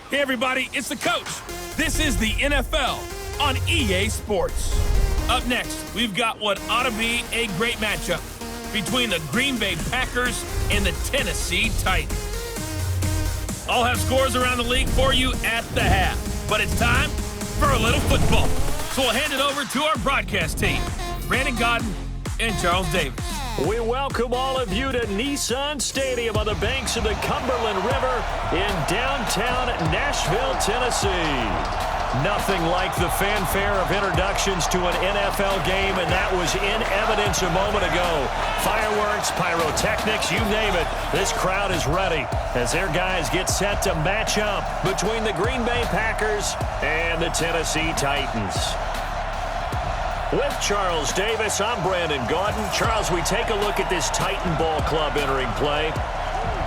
Hey everybody, it's the coach. This is the NFL on EA Sports. Up next, we've got what ought to be a great matchup between the Green Bay Packers and the Tennessee Titans. I'll have scores around the league for you at the half, but it's time for a little football. So we'll hand it over to our broadcast team, Brandon Gaudin and Charles Davis. We welcome all of you to Nissan Stadium on the banks of the Cumberland River in downtown Nashville, Tennessee. Nothing like the fanfare of introductions to an NFL game, and that was in evidence a moment ago. Fireworks, pyrotechnics, you name it. This crowd is ready as their guys get set to match up between the Green Bay Packers and the Tennessee Titans. With Charles Davis, I'm Brandon Gaudin. Charles, we take a look at this Titan Ball Club entering play.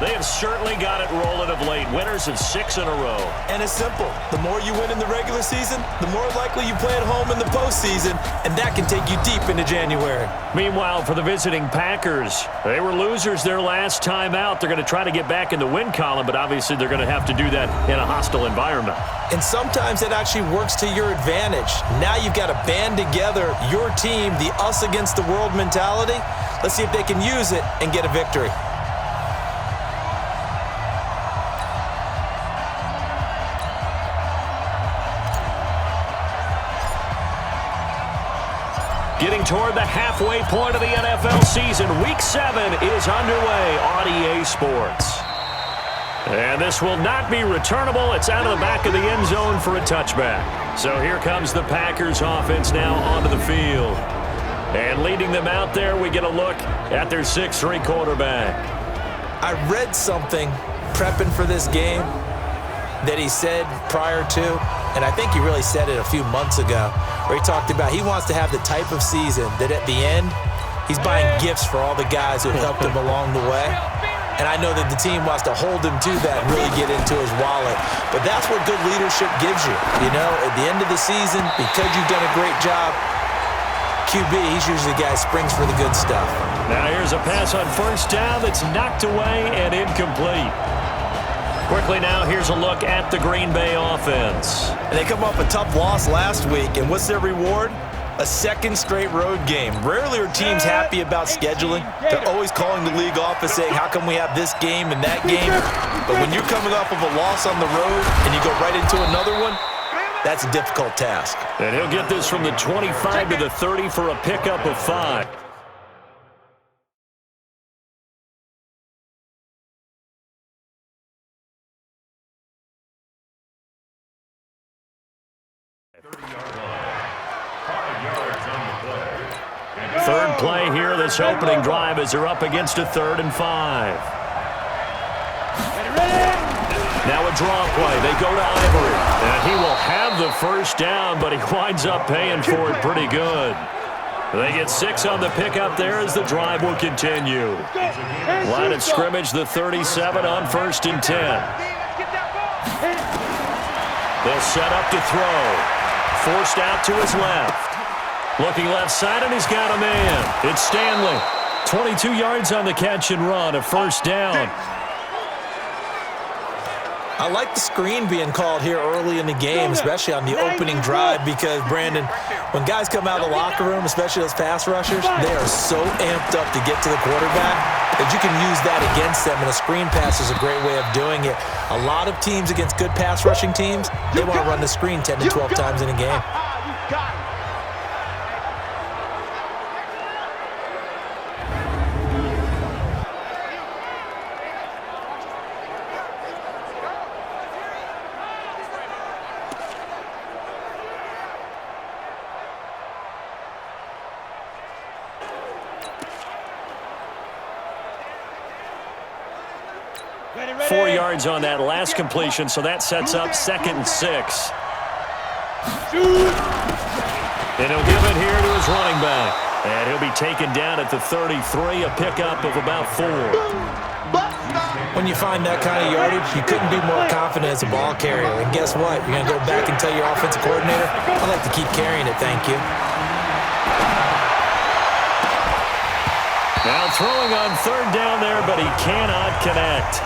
They have certainly got it rolling of late. Winners of 6 in a row. And it's simple. The more you win in the regular season, the more likely you play at home in the postseason, and that can take you deep into January. Meanwhile, for the visiting Packers, they were losers their last time out. They're going to try to get back in the win column, but obviously they're going to have to do that in a hostile environment. And sometimes it actually works to your advantage. Now you've got to band together your team, the us against the world mentality. Let's see if they can use it and get a victory. Getting toward the halfway point of the NFL season, Week 7 is underway on EA Sports. And this will not be returnable. It's out of the back of the end zone for a touchback. So here comes the Packers offense now onto the field. And leading them out there, we get a look at their 6'3" quarterback. I read something prepping for this game that he said prior to, and I think he really said it a few months ago, where he talked about he wants to have the type of season that at the end, he's buying gifts for all the guys who helped him along the way. And I know that the team wants to hold him to that and really get into his wallet. But that's what good leadership gives you. You know, at the end of the season, because you've done a great job, QB, he's usually the guy who springs for the good stuff. Now here's a pass on first down that's knocked away and incomplete. Quickly now, here's a look at the Green Bay offense. And they come off a tough loss last week, and what's their reward? A second straight road game. Rarely are teams happy about scheduling. They're always calling the league office saying, how come we have this game and that game? But when you're coming off of a loss on the road and you go right into another one, that's a difficult task. And he'll get this from the 25 to the 30 for a pickup of 5. Third play here, this opening drive as they're up against a 3rd and 5. Now a draw play. They go to Ivory. And he will have the first down, but he winds up paying for it pretty good. They get 6 on the pickup there as the drive will continue. Line of scrimmage, the 37 on 1st and 10. They'll set up to throw. Forced out to his left. Looking left side, and he's got a man. It's Stanley. 22 yards on the catch and run, a first down. I like the screen being called here early in the game, especially on the opening drive, because, Brandon, when guys come out of the locker room, especially those pass rushers, they are so amped up to get to the quarterback that you can use that against them, and a screen pass is a great way of doing it. A lot of teams against good pass rushing teams, they want to run the screen 10 to 12 times in a game. 4 yards on that last completion, so that sets up 2nd and 6. And he'll give it here to his running back. And he'll be taken down at the 33, a pickup of about 4. When you find that kind of yardage, you couldn't be more confident as a ball carrier. And guess what? You're going to go back and tell your offensive coordinator, I'd like to keep carrying it, thank you. Now throwing on 3rd down there, but he cannot connect.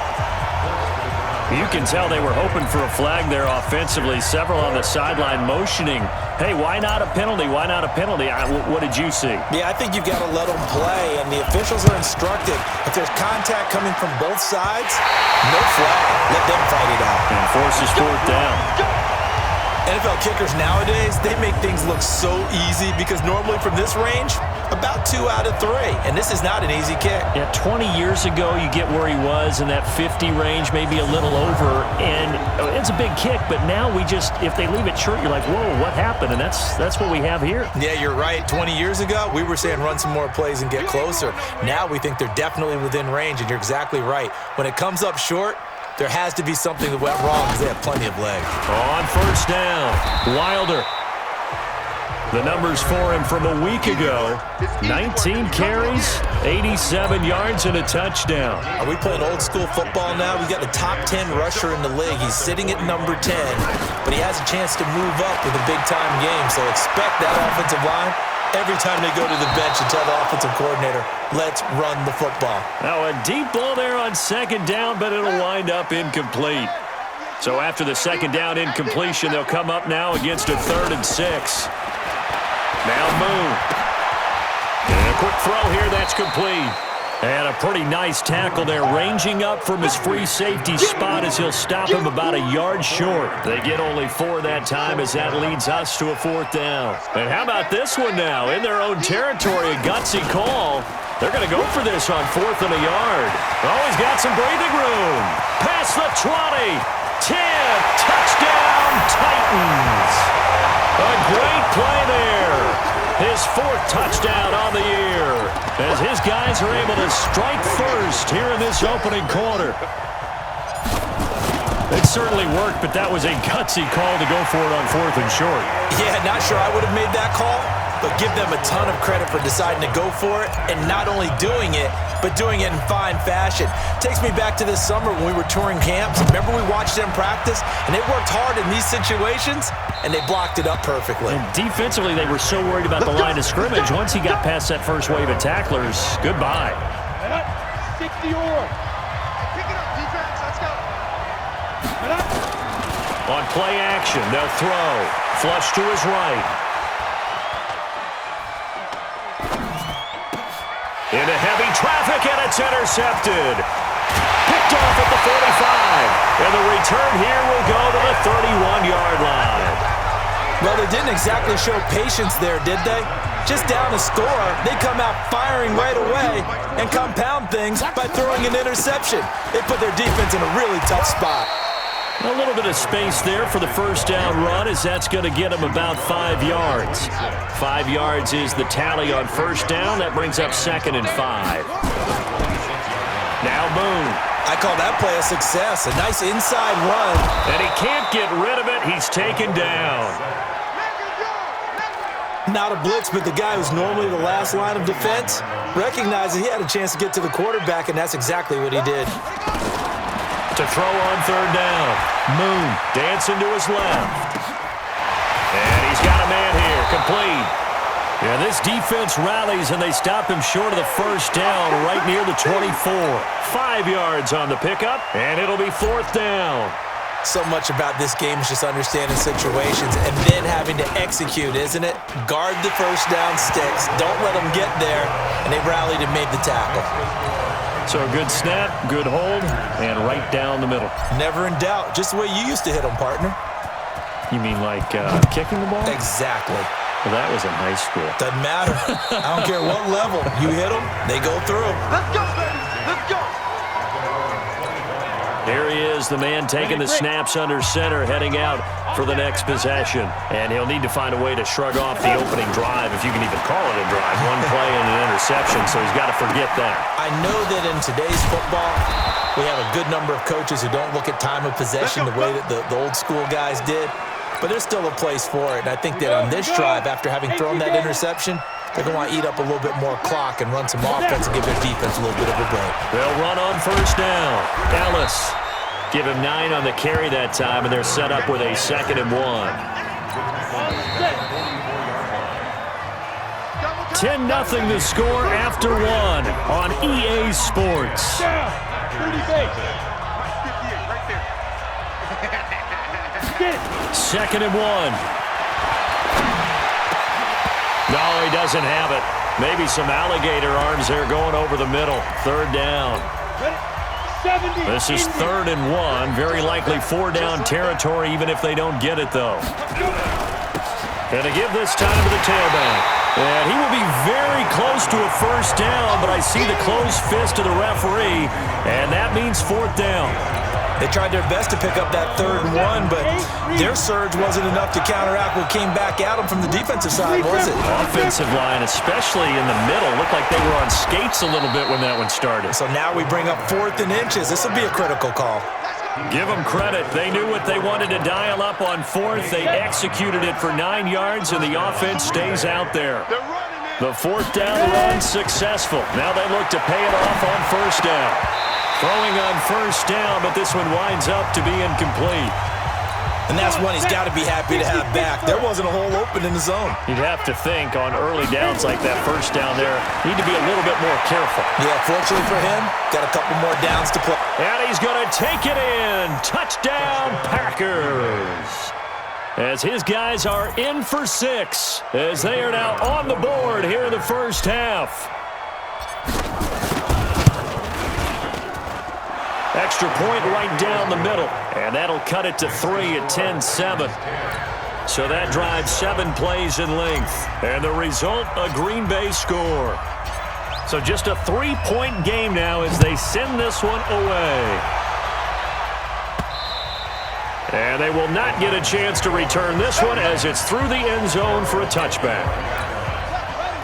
You can tell they were hoping for a flag there offensively. Several on the sideline motioning, hey, why not a penalty? Why not a penalty? What did you see? Yeah, I think you've got to let them play, and the officials are instructed. If there's contact coming from both sides, no flag. Let them fight it out. And forces fourth down. NFL kickers nowadays, they make things look so easy because normally from this range, about 2 out of 3. And this is not an easy kick. Yeah, 20 years ago, you get where he was in that 50 range, maybe a little over, and it's a big kick. But now if they leave it short, you're like, whoa, what happened? And that's what we have here. Yeah, you're right. 20 years ago, we were saying run some more plays and get closer. Now we think they're definitely within range, and you're exactly right. When it comes up short, there has to be something that went wrong because they have plenty of legs. On first down, Wilder. The numbers for him from a week ago, 19 carries, 87 yards, and a touchdown. Are we playing old school football now? We've got the top 10 rusher in the league. He's sitting at number 10, but he has a chance to move up with a big-time game, so expect that offensive line every time they go to the bench and tell the offensive coordinator, let's run the football. Now a deep ball there on second down, but it'll wind up incomplete. So after the second down incompletion, they'll come up now against a 3rd and 6. Now Moon. And a quick throw here, that's complete. And a pretty nice tackle there, ranging up from his free safety spot as he'll stop him about a yard short. They get only 4 that time as that leads us to a 4th down. And how about this one now? In their own territory, a gutsy call. They're going to go for this on 4th and a yard. Oh, he's got some breathing room. Past the 20. 10. Touchdown, Titans. A great play there. His 4th touchdown on the year as his guys are able to strike first here in this opening quarter. It certainly worked, but that was a gutsy call to go for it on 4th and short. Yeah, not sure I would have made that call, but give them a ton of credit for deciding to go for it and not only doing it, but doing it in fine fashion. Takes me back to this summer when we were touring camps. Remember we watched them practice, and they worked hard in these situations, and they blocked it up perfectly. And defensively, they were so worried about the line of scrimmage. Once he got past that first wave of tacklers, goodbye. 60 yard. Pick it up, defense. Let's go. On play action, they'll throw. Flush to his right. Into heavy traffic, and it's intercepted. Picked off at the 45. And the return here will go to the 31-yard line. Well, they didn't exactly show patience there, did they? Just down a score, they come out firing right away and compound things by throwing an interception. They put their defense in a really tough spot. A little bit of space there for the first down run as that's going to get him about 5 yards. 5 yards is the tally on first down. That brings up 2nd and 5. Now Moon. I call that play a success. A nice inside run. And he can't get rid of it. He's taken down. Not a blitz, but the guy who's normally the last line of defense recognized that he had a chance to get to the quarterback, and that's exactly what he did. To throw on 3rd down. Moon dancing to his left. And he's got a man here, complete. Yeah, this defense rallies, and they stop him short of the first down right near the 24. 5 yards on the pickup, and it'll be 4th down. So much about this game is just understanding situations and then having to execute, isn't it? Guard the first down sticks. Don't let them get there, and they rallied and made the tackle. So a good snap, good hold, and right down the middle. Never in doubt. Just the way you used to hit them, partner. You mean like kicking the ball? Exactly. Well, that was in high school. Doesn't matter. I don't care what level. You hit them, they go through. Let's go, baby. Let's go. Here he is, the man taking the snaps under center, heading out for the next possession. And he'll need to find a way to shrug off the opening drive, if you can even call it a drive. One play and an interception, so he's got to forget that. I know that in today's football, we have a good number of coaches who don't look at time of possession the way that the old school guys did. But there's still a place for it. And I think that on this drive, after having thrown that interception, they're going to want to eat up a little bit more clock and run some offense and give their defense a little bit of a break. They'll run on first down. Ellis. Give him 9 on the carry that time, and they're set up with a 2nd and 1. 10-0 the score after 1 on EA Sports. Pretty big. 58 right there. Second and 1. No, he doesn't have it. Maybe some alligator arms there going over the middle. Third down. This is 3rd and 1. Very likely 4-down territory, even if they don't get it, though. And to give this time to the tailback. And he will be very close to a first down, but I see the closed fist of the referee, and that means 4th down. They tried their best to pick up that 3rd and 1, but their surge wasn't enough to counteract what came back at them from the defensive side, was it? Offensive line, especially in the middle, looked like they were on skates a little bit when that one started. So now we bring up 4th and inches. This will be a critical call. Give them credit. They knew what they wanted to dial up on 4th. They executed it for 9 yards, and the offense stays out there. The 4th down run successful. Now they look to pay it off on 1st down. Throwing on 1st down, but this one winds up to be incomplete. And that's one he's got to be happy to have back. There wasn't a hole open in the zone. You'd have to think on early downs like that 1st down there, need to be a little bit more careful. Yeah, fortunately for him, got a couple more downs to play. And he's going to take it in. Touchdown, Packers. As his guys are in for 6, as they are now on the board here in the first half. Extra point right down the middle, and that'll cut it to 3 at 10-7. So that drives 7 plays in length, and the result, a Green Bay score. So just a 3-point game now as they send this one away. And they will not get a chance to return this one as it's through the end zone for a touchback.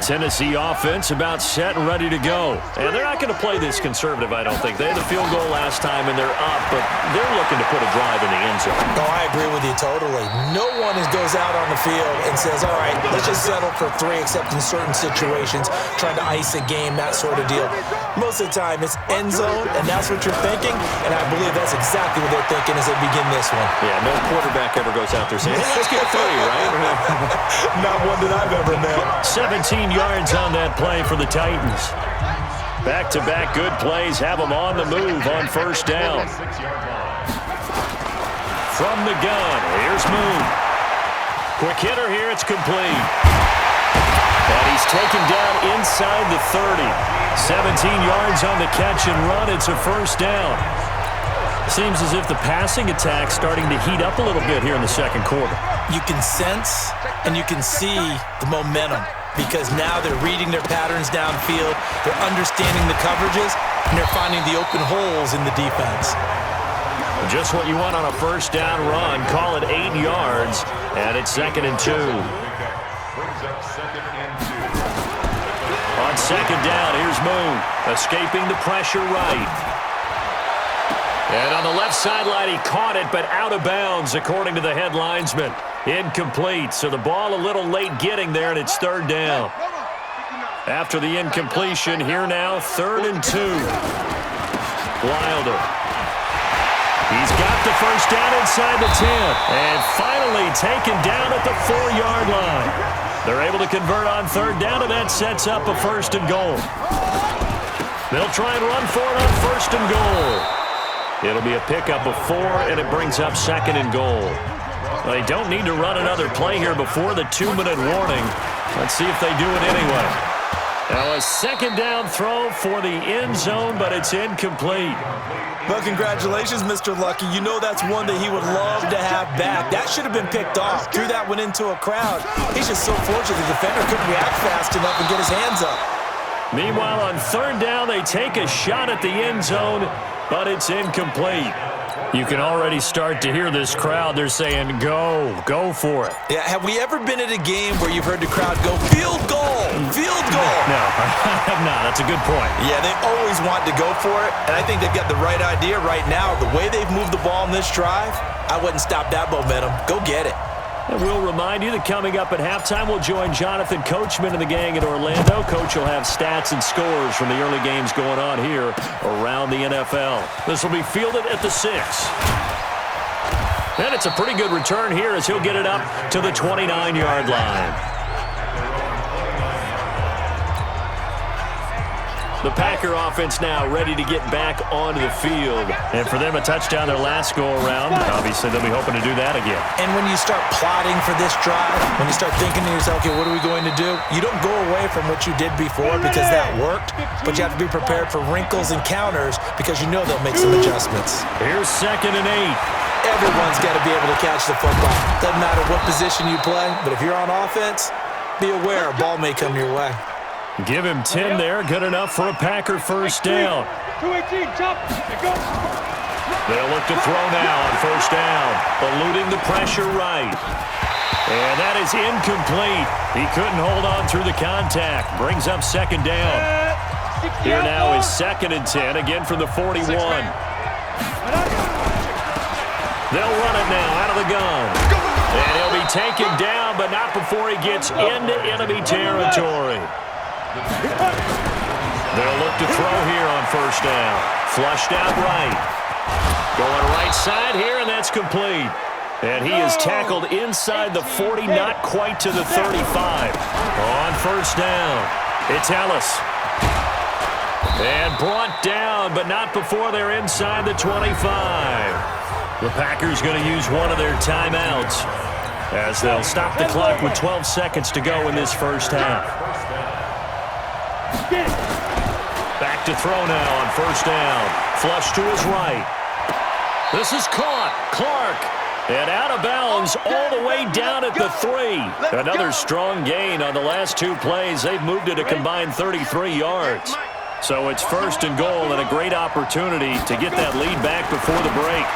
Tennessee offense about set and ready to go. And they're not going to play this conservative, I don't think. They had the field goal last time, and they're up, but they're looking to put a drive in the end zone. Oh, I agree with you totally. No one goes out on the field and says, all right, let's just settle for 3, except in certain situations, trying to ice a game, that sort of deal. Most of the time, it's end zone, and that's what you're thinking, and I believe that's exactly what they're thinking as they begin this one. Yeah, no quarterback ever goes out there saying, hey, let's get 3, right? Not one that I've ever met. 17 yards on that play for the Titans. Back-to-back good plays have them on the move on 1st down. From the gun, here's Moon. Quick hitter here, it's complete. And he's taken down inside the 30. 17 yards on the catch and run, it's a 1st down. Seems as if the passing attack's starting to heat up a little bit here in the 2nd quarter. You can sense and you can see the momentum, because now they're reading their patterns downfield, they're understanding the coverages, and they're finding the open holes in the defense. Just what you want on a 1st down run. Call it 8 yards, and it's 2nd and 2. On 2nd down, here's Moon, escaping the pressure right. And on the left sideline, he caught it, but out of bounds, according to the head linesman. Incomplete, so the ball a little late getting there, and it's 3rd down. After the incompletion, here now, 3rd and 2. Wilder. He's got the 1st down inside the 10, and finally taken down at the 4-yard line. They're able to convert on 3rd down, and that sets up a 1st and goal. They'll try and run for it on 1st and goal. It'll be a pickup of 4, and it brings up 2nd and goal. Well, they don't need to run another play here before the 2-minute warning. Let's see if they do it anyway. Now a 2nd down throw for the end zone, but it's incomplete. Well, congratulations, Mr. Lucky. You know that's one that he would love to have back. That should have been picked off. Threw that one into a crowd. He's just so fortunate the defender couldn't react fast enough and get his hands up. Meanwhile, on 3rd down, they take a shot at the end zone, but it's incomplete. You can already start to hear this crowd. They're saying, go for it. Yeah, have we ever been at a game where you've heard the crowd go, field goal, field goal? No, I have not. That's a good point. Yeah, they always want to go for it, and I think they've got the right idea right now. The way they've moved the ball in this drive, I wouldn't stop that momentum. Go get it. And we'll remind you that coming up at halftime, we'll join Jonathan Coachman and the gang in Orlando. Coach will have stats and scores from the early games going on here around the NFL. This will be fielded at the 6. And it's a pretty good return here as he'll get it up to the 29-yard line. The Packer offense now ready to get back onto the field. And for them, a touchdown their last go-around. Obviously, they'll be hoping to do that again. And when you start plotting for this drive, when you start thinking to yourself, okay, what are we going to do? You don't go away from what you did before because that worked, but you have to be prepared for wrinkles and counters because you know they'll make some adjustments. Here's 2nd and 8. Everyone's got to be able to catch the football. Doesn't matter what position you play, but if you're on offense, be aware a ball may come your way. Give him 10 there. Good enough for a Packer first down. 218, jump, go. They'll look to throw now on first down. Eluding the pressure right. And that is incomplete. He couldn't hold on through the contact. Brings up 2nd down. Here now is 2nd and 10, again from the 41. They'll run it now out of the gun. And he'll be taken down, but not before he gets into enemy territory. They'll look to throw here on first down. Flushed out right. Going right side here, and that's complete. And he is tackled inside the 40, not quite to the 35. On first down, it's Ellis. And brought down, but not before they're inside the 25. The Packers going to use one of their timeouts as they'll stop the clock with 12 seconds to go in this first half. Back to throw now on first down. Flush to his right. This is caught. Clark. And out of bounds all the way down at the 3. Another strong gain on the last 2 plays. They've moved it a combined 33 yards. So it's 1st and goal and a great opportunity to get that lead back before the break.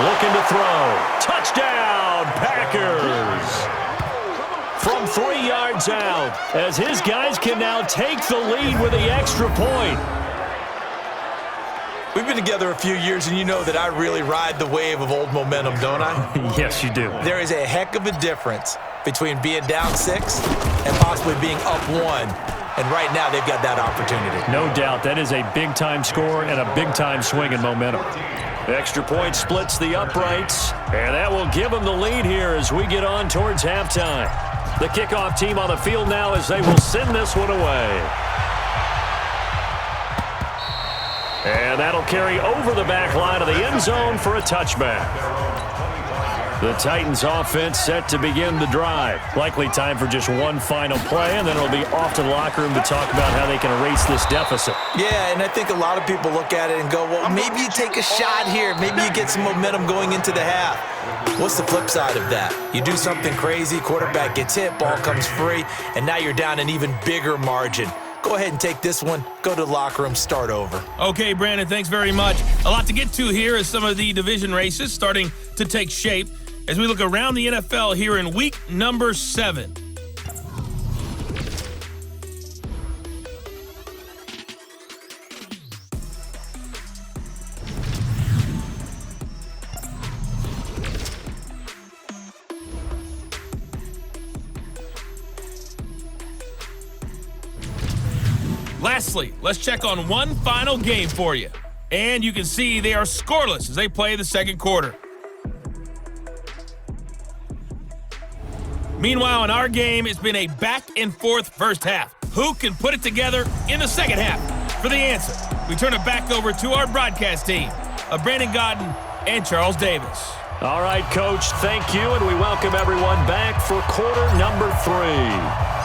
Looking to throw. Touchdown, Packers! From 3 yards out, as his guys can now take the lead with the extra point. We've been together a few years, and you know that I really ride the wave of old momentum, don't I? Yes, you do. There is a heck of a difference between being down 6 and possibly being up 1. And right now, they've got that opportunity. No doubt. That is a big-time score and a big-time swing in momentum. The extra point splits the uprights, and that will give them the lead here as we get on towards halftime. The kickoff team on the field now as they will send this one away. And that'll carry over the back line of the end zone for a touchback. The Titans offense set to begin the drive. Likely time for just one final play, and then it'll be off to the locker room to talk about how they can erase this deficit. Yeah, and I think a lot of people look at it and go, well, maybe you take a shot here. Maybe you get some momentum going into the half. What's the flip side of that? You do something crazy, quarterback gets hit, ball comes free, and now you're down an even bigger margin. Go ahead and take this one, go to the locker room, start over. Okay, Brandon, thanks very much. A lot to get to here as some of the division races starting to take shape as we look around the NFL here in week number 7. Lastly, let's check on one final game for you. And you can see they are scoreless as they play the second quarter. Meanwhile, in our game, it's been a back-and-forth first half. Who can put it together in the second half? For the answer, we turn it back over to our broadcast team of Brandon Gaudin and Charles Davis. All right, Coach, thank you, and we welcome everyone back for quarter number 3.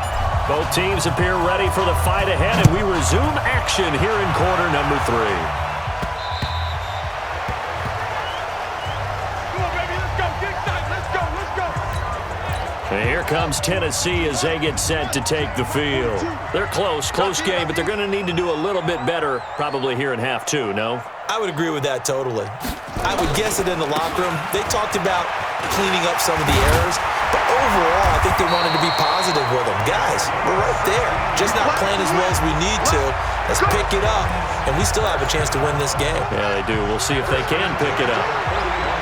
Both teams appear ready for the fight ahead, and we resume action here in quarter number 3. Come on, baby, let's go. Get excited. Let's go. And here comes Tennessee as they get set to take the field. They're close game, but they're going to need to do a little bit better probably here in half 2, no? I would agree with that totally. I would guess it in the locker room. They talked about cleaning up some of the errors, but overall, I think they wanted to be positive with them. Guys, we're right there. Just not playing as well as we need to. Let's pick it up, and we still have a chance to win this game. Yeah, they do. We'll see if they can pick it up.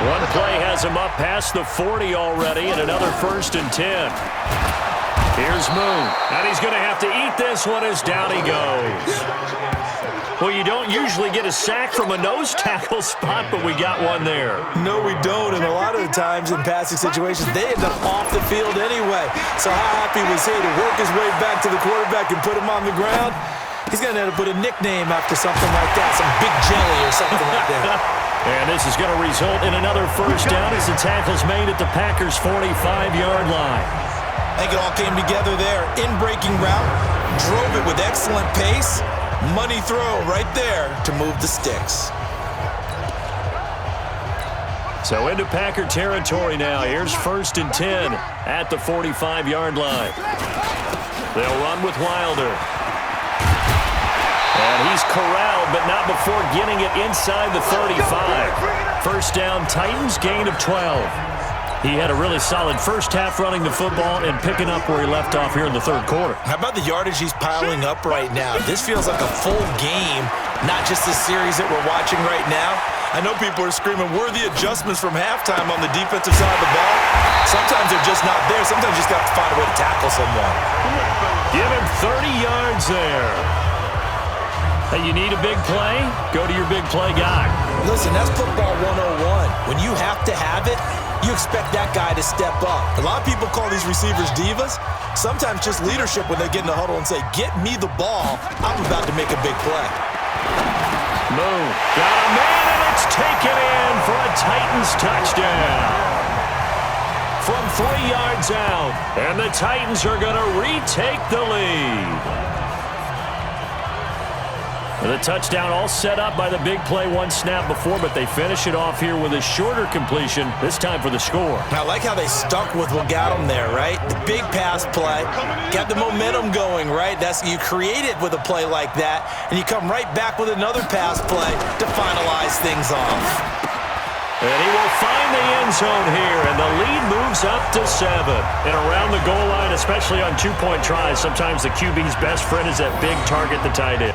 One play has them up past the 40 already, and another 1st and 10. Here's Moon, and he's going to have to eat this one as down he goes. Well, you don't usually get a sack from a nose tackle spot, but we got one there. No, we don't, and a lot of the times in passing situations, they end up off the field anyway. So how happy was he to work his way back to the quarterback and put him on the ground? He's going to end up with a nickname after something like that, some big jelly or something like that. And this is going to result in another first down as the tackle's made at the Packers' 45-yard line. I think it all came together there. In-breaking route, drove it with excellent pace. Money throw right there to move the sticks. So into Packer territory now. Here's 1st and 10 at the 45-yard line. They'll run with Wilder. And he's corralled, but not before getting it inside the 35. First down, Titans, gain of 12. He had a really solid first half running the football and picking up where he left off here in the third quarter. How about the yardage he's piling up right now? This feels like a full game, not just the series that we're watching right now. I know people are screaming, worthy adjustments from halftime on the defensive side of the ball. Sometimes they're just not there. Sometimes you just got to find a way to tackle someone. Give him 30 yards there. Hey, you need a big play? Go to your big play guy. Listen, that's football 101. When you have to have it, you expect that guy to step up. A lot of people call these receivers divas. Sometimes just leadership when they get in the huddle and say, get me the ball. I'm about to make a big play. Moon got a man, and it's taken in for a Titans touchdown. From 3 yards out, and the Titans are going to retake the lead. The touchdown all set up by the big play one snap before, but they finish it off here with a shorter completion, this time for the score. I like how they stuck with what got them there, right? The big pass play, got the momentum going, right? You create it with a play like that, and you come right back with another pass play to finalize things off. And he will find the end zone here, and the lead moves up to 7. And around the goal line, especially on two-point tries, sometimes the QB's best friend is that big target, the tight end.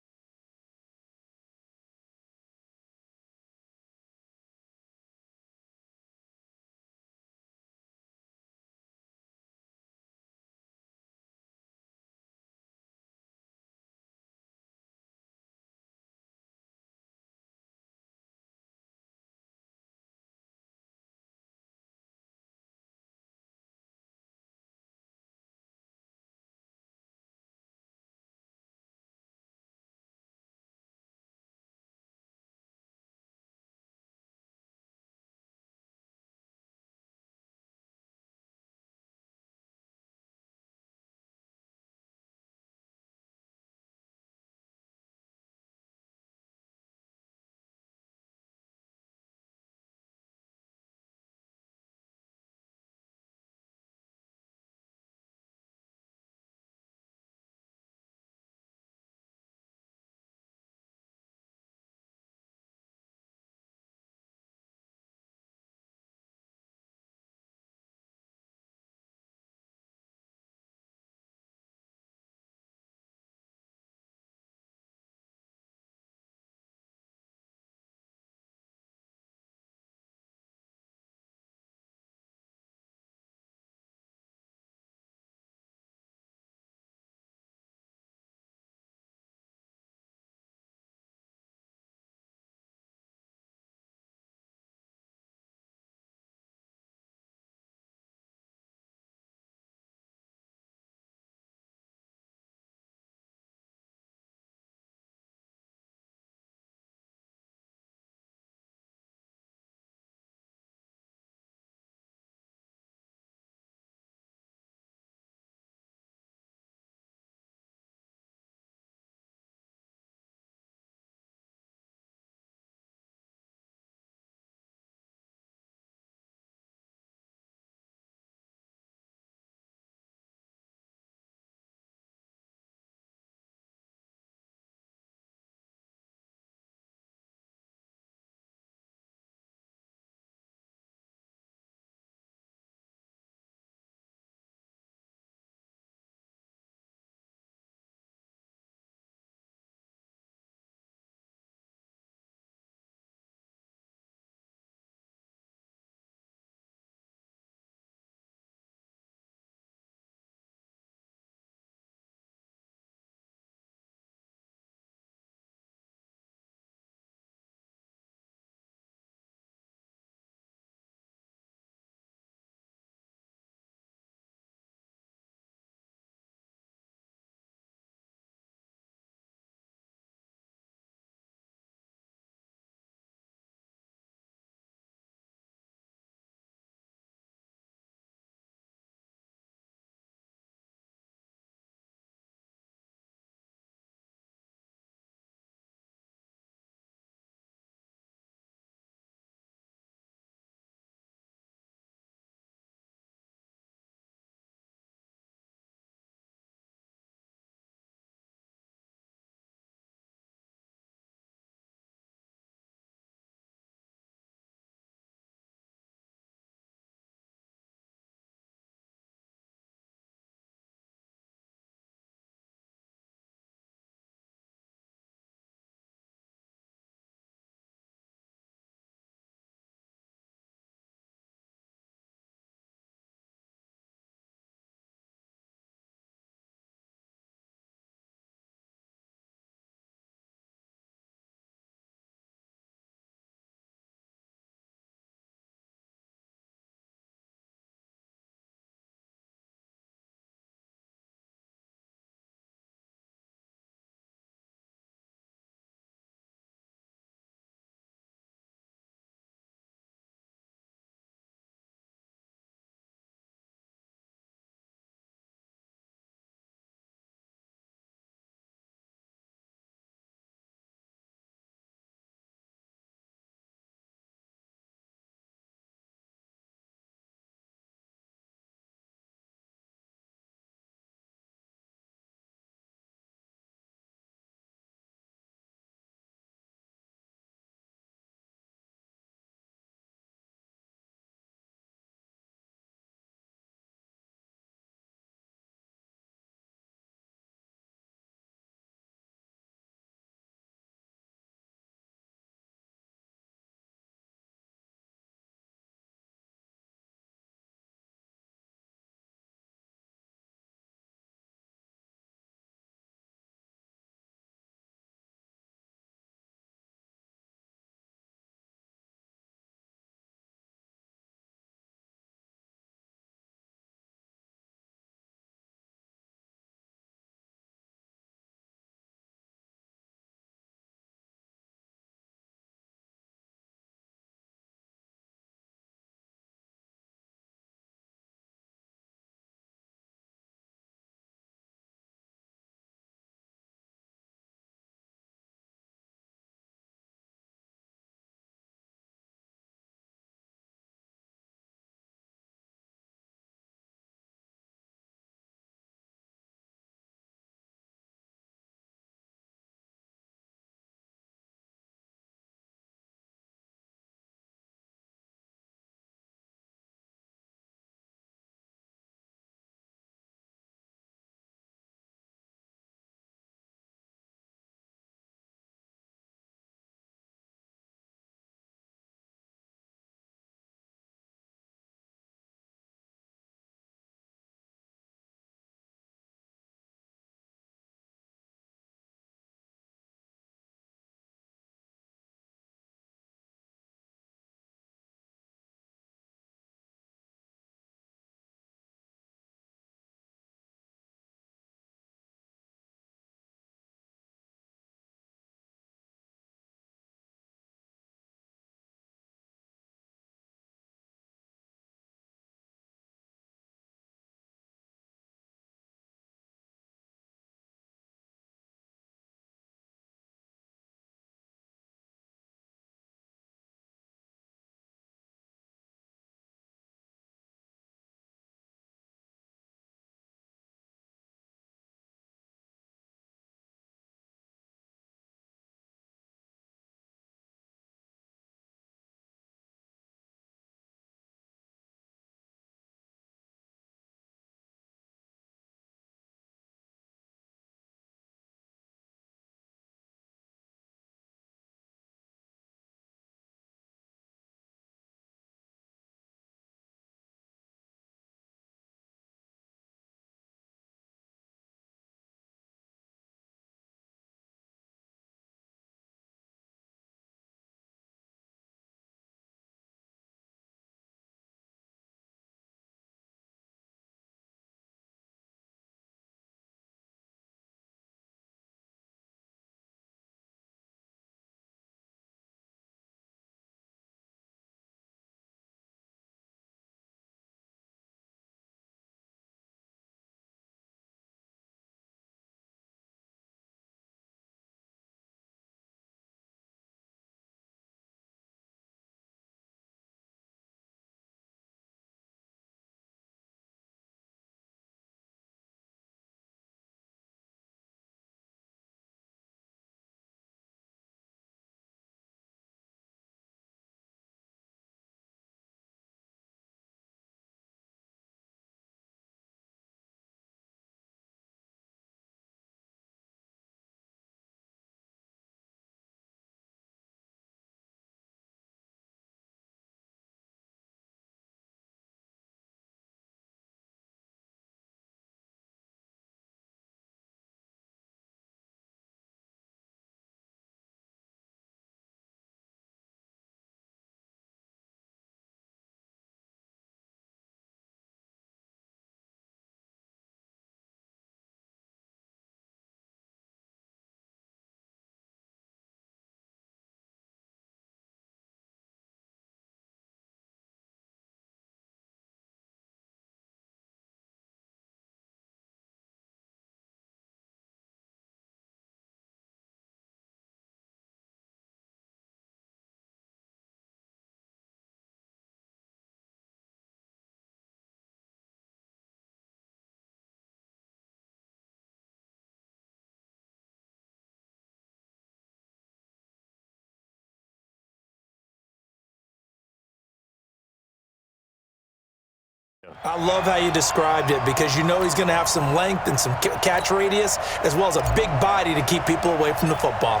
I love how you described it because you know he's going to have some length and some catch radius as well as a big body to keep people away from the football.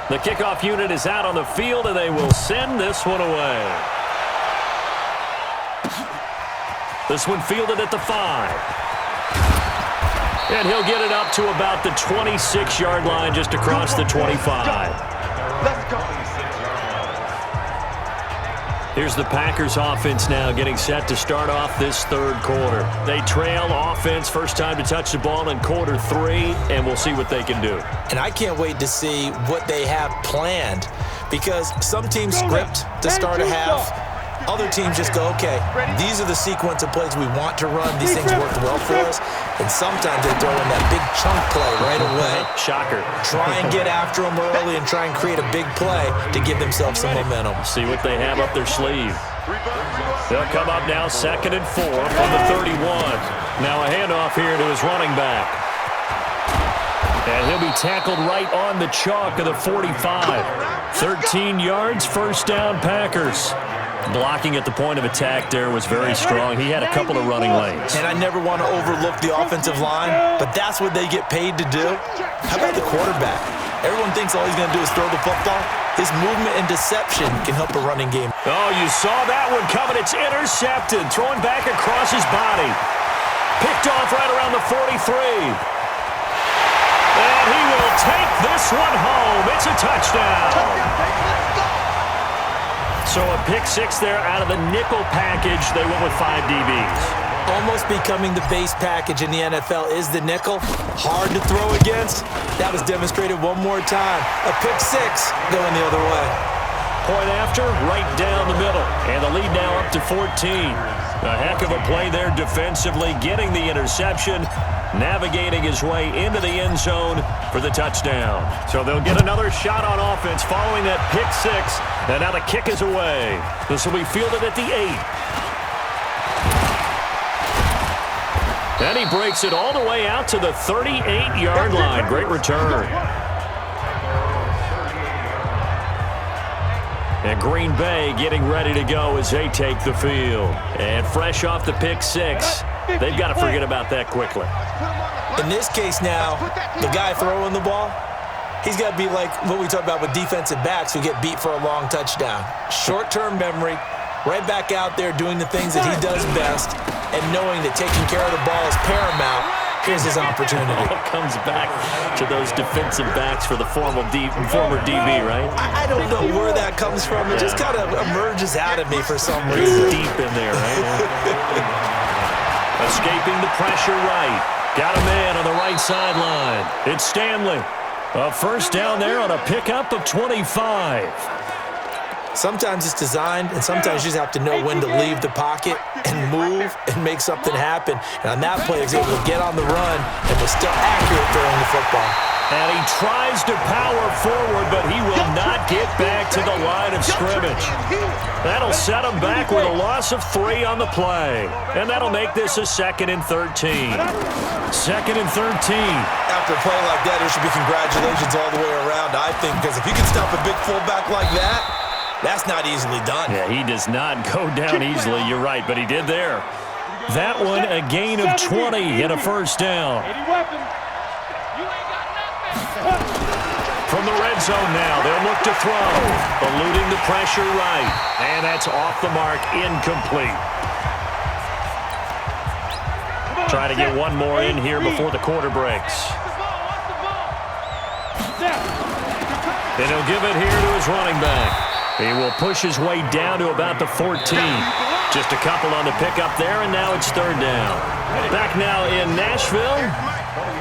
The kickoff unit is out on the field, and they will send this one away. This one fielded at the 5. And he'll get it up to about the 26-yard line just across the 25. Let's go. Here's the Packers offense now getting set to start off this third quarter. They trail offense, first time to touch the ball in quarter 3, and we'll see what they can do. And I can't wait to see what they have planned because some teams script to start a half. Other teams just go, okay, these are the sequence of plays we want to run. These things worked well for us. And sometimes they throw in that big chunk play right away. Shocker. Try and get after them early and try and create a big play to give themselves some momentum. See what they have up their sleeve. They'll come up now 2nd and 4 from the 31. Now a handoff here to his running back. And he'll be tackled right on the chalk of the 45. 13 yards, first down Packers. Blocking at the point of attack there was very strong. He had a couple of running lanes. And I never want to overlook the offensive line, but that's what they get paid to do. How about the quarterback? Everyone thinks all he's going to do is throw the football. His movement and deception can help a running game. Oh, you saw that one coming. It's intercepted. Throwing back across his body. Picked off right around the 43. And he will take this one home. It's a touchdown. So a pick 6 there out of the nickel package. They went with 5 DBs. Almost becoming the base package in the NFL is the nickel. Hard to throw against. That was demonstrated one more time. A pick 6 going the other way. Point after, right down the middle. And the lead now up to 14. A heck of a play there defensively, getting the interception, navigating his way into the end zone for the touchdown. So they'll get another shot on offense following that pick 6. And now the kick is away. This will be fielded at the 8. And he breaks it all the way out to the 38-yard line. Great return. And Green Bay getting ready to go as they take the field. And fresh off the pick 6, they've got to forget about that quickly. In this case now, the guy throwing the ball, he's got to be like what we talk about with defensive backs who get beat for a long touchdown. Short-term memory, right back out there doing the things that he does best, and knowing that taking care of the ball is paramount. Here's his opportunity. All comes back to those defensive backs for the former DB, right? I don't know where that comes from. It just kind of emerges out of me for some reason. Deep in there, right? Escaping the pressure right. Got a man on the right sideline. It's Stanley. A first down there on a pickup of 25. Sometimes it's designed, and sometimes you just have to know when to leave the pocket and move and make something happen. And on that play, he's able to get on the run and was still accurate throwing the football. And he tries to power forward, but he will not get back to the line of scrimmage. That'll set him back with a loss of 3 on the play. And that'll make this a 2nd and 13. 2nd and 13. After a play like that, there should be congratulations all the way around, I think, because if you can stop a big fullback like that, that's not easily done. Yeah, he does not go down easily. You're right, but he did there. That one, a gain of 20 and a first down. From the red zone now, they'll look to throw. Eluding the pressure right. And that's off the mark, incomplete. Trying to get one more in here before the quarter breaks. And he'll give it here to his running back. He will push his way down to about the 14. Just a couple on the pickup there, and now it's 3rd down. Back now in Nashville,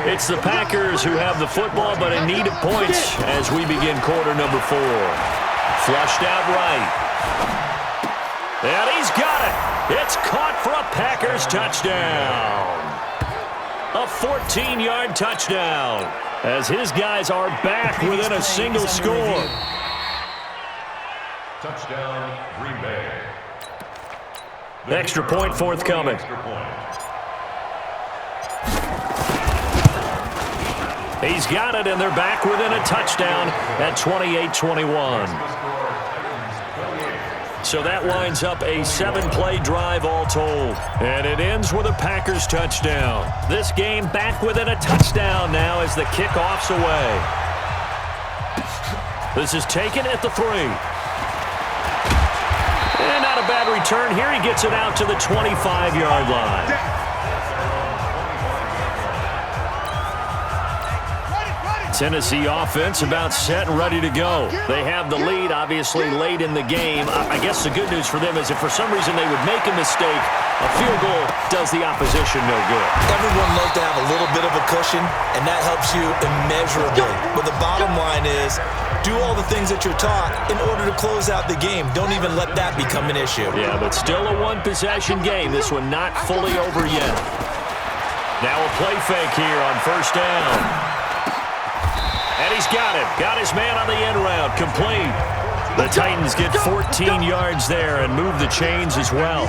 it's the Packers who have the football, but in need of points as we begin quarter number 4. Flushed out right. And he's got it. It's caught for a Packers touchdown. A 14-yard touchdown as his guys are back within a single score. Touchdown, Green Bay. Extra point forthcoming. He's got it, and they're back within a touchdown at 28-21. So that winds up a 7-play drive all told. And it ends with a Packers touchdown. This game back within a touchdown now as the kickoff's away. This is taken at the 3. And not a bad return here. He gets it out to the 25-yard line. Tennessee offense about set and ready to go. They have the lead, obviously, late in the game. I guess the good news for them is if for some reason they would make a mistake, a field goal does the opposition no good. Everyone loves to have a little bit of a cushion, and that helps you immeasurably. But the bottom line is, do all the things that you're taught in order to close out the game. Don't even let that become an issue. Yeah, but still a one-possession game. This one not fully over yet. Now a play fake here on first down. And he's got it. Got his man on the end route. Complete. The Titans get 14 yards there and move the chains as well.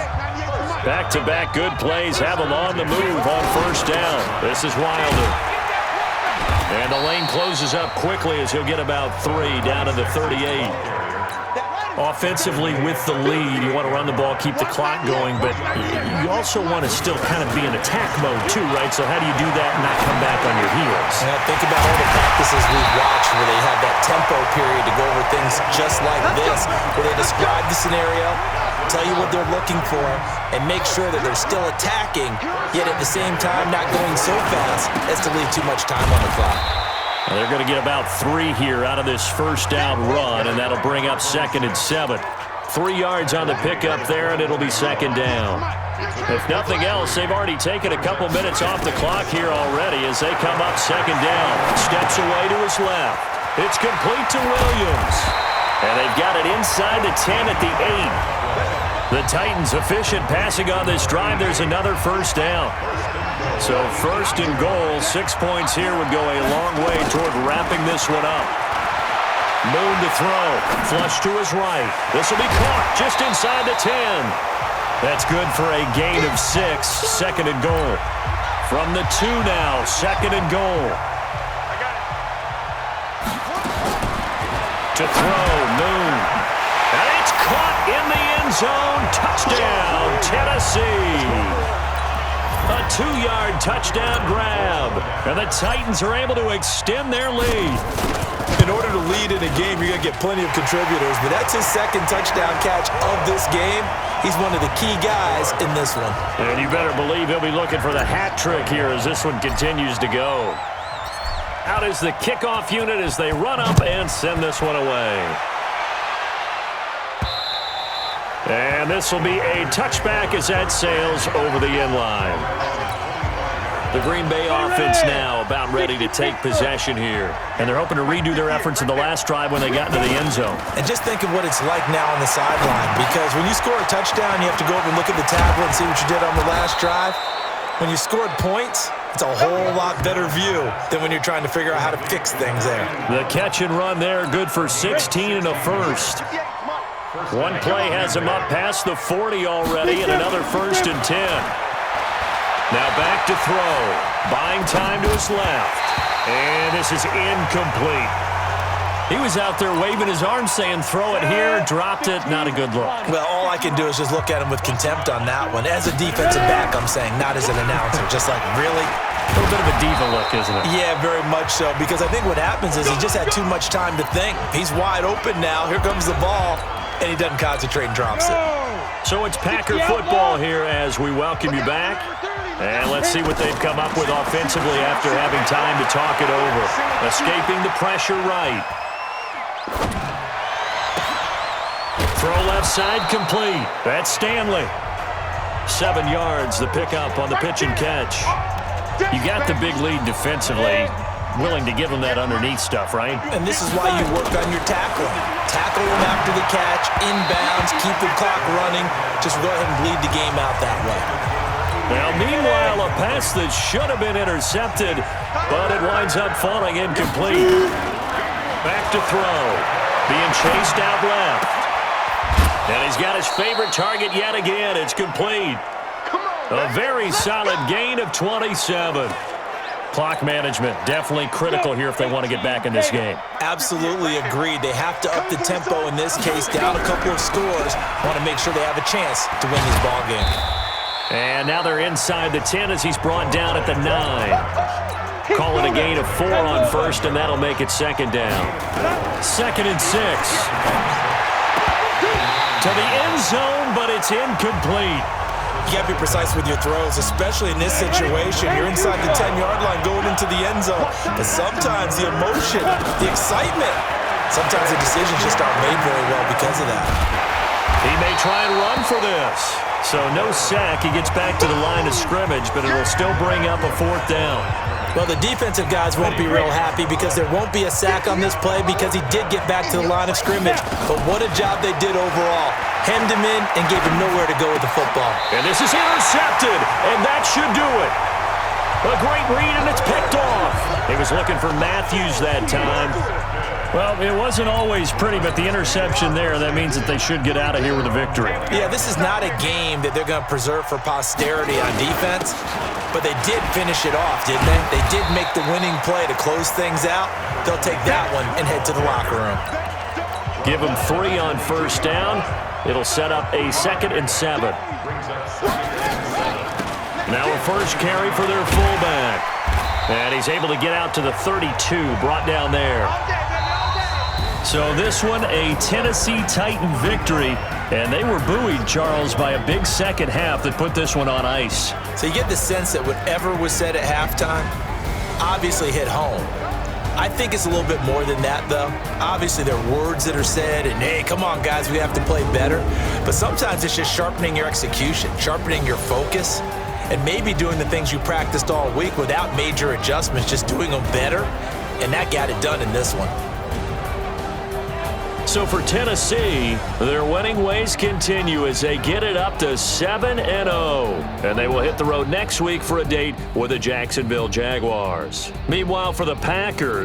Back-to-back good plays have them on the move on first down. This is Wilder. And the lane closes up quickly as he'll get about 3 down to the 38. Offensively with the lead, you want to run the ball, keep the clock going, but you also want to still kind of be in attack mode too, right? So how do you do that and not come back on your heels? Yeah, think about all the practices we've watched where they have that tempo period to go over things just like this, where they describe the scenario, tell you what they're looking for, and make sure that they're still attacking, yet at the same time not going so fast as to leave too much time on the clock. Well, they're going to get about 3 here out of this first down run, and that'll bring up 2nd and 7. 3 yards on the pickup there, and it'll be 2nd down. If nothing else, they've already taken a couple minutes off the clock here already as they come up 2nd down. Steps away to his left. It's complete to Williams. And they've got it inside the 10 at the 8. The Titans efficient passing on this drive. There's another first down. So 1st and goal, 6 points here would go a long way toward wrapping this one up. Moon to throw, flush to his right. This will be caught just inside the 10. That's good for a gain of 6, 2nd and goal. From the 2 now, 2nd and goal. To throw, Moon. And it's caught in the end zone. Touchdown, Tennessee. A 2-yard touchdown grab. And the Titans are able to extend their lead. In order to lead in a game, you're going to get plenty of contributors, but that's his 2nd touchdown catch of this game. He's one of the key guys in this one. And you better believe he'll be looking for the hat trick here as this one continues to go. Out is the kickoff unit as they run up and send this one away. And this will be a touchback as that sails over the end line. The Green Bay offense now about ready to take possession here. And they're hoping to redo their efforts in the last drive when they got into the end zone. And just think of what it's like now on the sideline, because when you score a touchdown, you have to go over and look at the tablet and see what you did on the last drive. When you scored points, it's a whole lot better view than when you're trying to figure out how to fix things there. The catch and run there, good for 16 and a first. One play has him up past the 40 already, and another 1st and 10. Now back to throw. Buying time to his left. And this is incomplete. He was out there waving his arms saying, throw it here, dropped it, not a good look. Well, all I can do is just look at him with contempt on that one. As a defensive back, I'm saying, not as an announcer. Just like, really? A little bit of a diva look, isn't it? Yeah, very much so, because I think what happens is he just had too much time to think. He's wide open now. Here comes the ball, and he doesn't concentrate and drops it. So it's Packer football here as we welcome you back. And let's see what they've come up with offensively after having time to talk it over. Escaping the pressure right. Throw left side complete. That's Stanley. 7 yards, the pickup on the pitch and catch. You got the big lead defensively. Willing to give them that underneath stuff, right? And this is why you work on your tackling. Tackle them after the catch, inbounds, keep the clock running. Just go ahead and bleed the game out that way. Now, meanwhile, a pass that should have been intercepted, but it winds up falling incomplete. Back to throw. Being chased out left. And he's got his favorite target yet again. It's complete. A very solid gain of 27. Clock management, definitely critical here if they want to get back in this game. Absolutely agreed. They have to up the tempo in this case, down a couple of scores. Want to make sure they have a chance to win this ball game. And now they're inside the 10 as he's brought down at the 9. Call it a gain of 4 on first, and that'll make it second down. 2nd and 6. To the end zone, but it's incomplete. You got to be precise with your throws, especially in this situation. You're inside the 10-yard line going into the end zone. But sometimes the emotion, the excitement, sometimes the decisions just aren't made very well because of that. He may try and run for this. So no sack. He gets back to the line of scrimmage, but it'll still bring up a 4th down. Well, the defensive guys won't be real happy because there won't be a sack on this play because he did get back to the line of scrimmage. But what a job they did overall. Hemmed him in and gave him nowhere to go with the football. And this is intercepted, and that should do it. A great read, and it's picked off. He was looking for Matthews that time. Well, it wasn't always pretty, but the interception there, that means that they should get out of here with a victory. Yeah, this is not a game that they're going to preserve for posterity on defense, but they did finish it off, didn't they? They did make the winning play to close things out. They'll take that one and head to the locker room. Give them 3 on first down. It'll set up a 2nd and 7. Now a first carry for their fullback. And he's able to get out to the 32, brought down there. So this one, a Tennessee Titan victory. And they were buoyed, Charles, by a big second half that put this one on ice. So you get the sense that whatever was said at halftime obviously hit home. I think it's a little bit more than that, though. Obviously, there are words that are said, and, hey, come on, guys, we have to play better. But sometimes it's just sharpening your execution, sharpening your focus, and maybe doing the things you practiced all week without major adjustments, just doing them better. And that got it done in this one. So for Tennessee, their winning ways continue as they get it up to 7-0. And they will hit the road next week for a date with the Jacksonville Jaguars. Meanwhile, for the Packers,